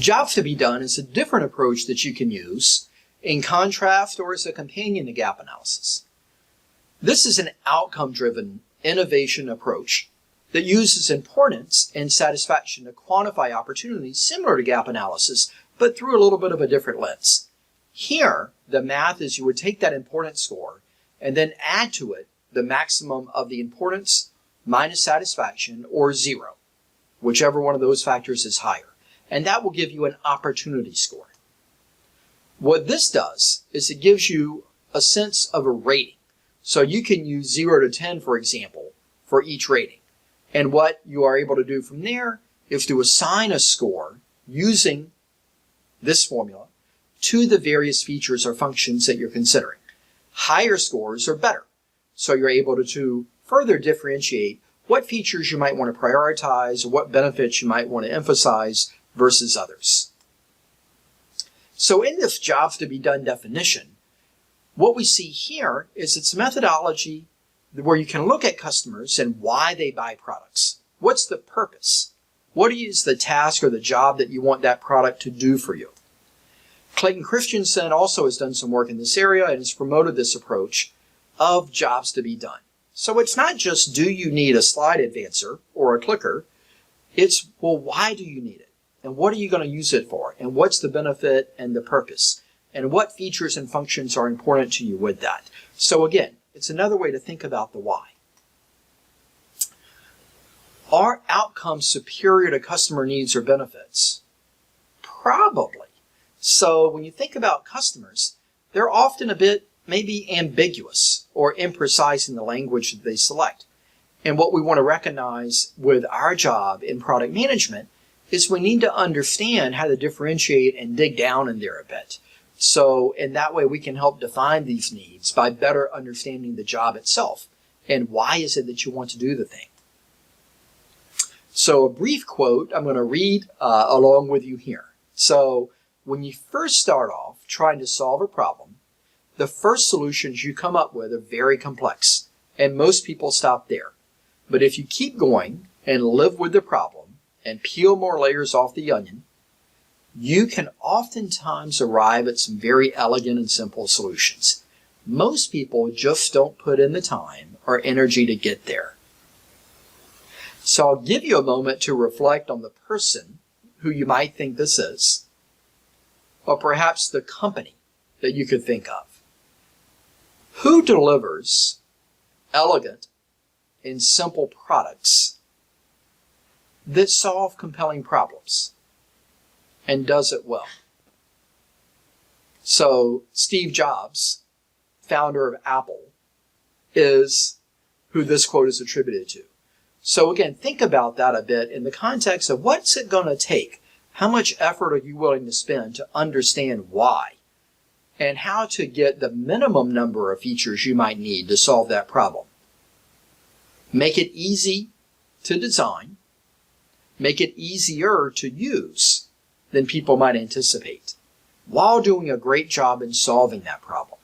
Jobs to be done is a different approach that you can use in contrast or as a companion to gap analysis. This is an outcome-driven innovation approach that uses importance and satisfaction to quantify opportunities similar to gap analysis, but through a little bit of a different lens. Here, the math is you would take that importance score and then add to it the maximum of the importance minus satisfaction, or 0, whichever one of those factors is higher. And that will give you an opportunity score. What this does is it gives you a sense of a rating. So you can use 0 to 10, for example, for each rating. And what you are able to do from there is to assign a score using this formula to the various features or functions that you're considering. Higher scores are better. So you're able to further differentiate what features you might want to prioritize, or what benefits you might want to emphasize versus others. So in this jobs to be done definition, what we see here is it's a methodology where you can look at customers and why they buy products. What's the purpose? What is the task or the job that you want that product to do for you? Clayton Christensen also has done some work in this area and has promoted this approach of jobs to be done. So it's not just, do you need a slide advancer or a clicker? It's, well, why do you need it? And what are you going to use it for? And what's the benefit and the purpose? And what features and functions are important to you with that? So again, it's another way to think about the why. Are outcomes superior to customer needs or benefits? Probably. So when you think about customers, they're often a bit maybe ambiguous or imprecise in the language that they select. And what we want to recognize with our job in product management is we need to understand how to differentiate and dig down in there a bit. So in that way we can help define these needs by better understanding the job itself and why is it that you want to do the thing. So a brief quote I'm going to read along with you here. So when you first start off trying to solve a problem, the first solutions you come up with are very complex, and most people stop there. But if you keep going and live with the problem and peel more layers off the onion, you can oftentimes arrive at some very elegant and simple solutions. Most people just don't put in the time or energy to get there. So I'll give you a moment to reflect on the person who you might think this is, or perhaps the company that you could think of. Who delivers elegant and simple products that solve compelling problems and does it well? So Steve Jobs, founder of Apple, is who this quote is attributed to. So again, think about that a bit in the context of what's it going to take? How much effort are you willing to spend to understand why? And how to get the minimum number of features you might need to solve that problem. Make it easy to design. Make it easier to use than people might anticipate, while doing a great job in solving that problem.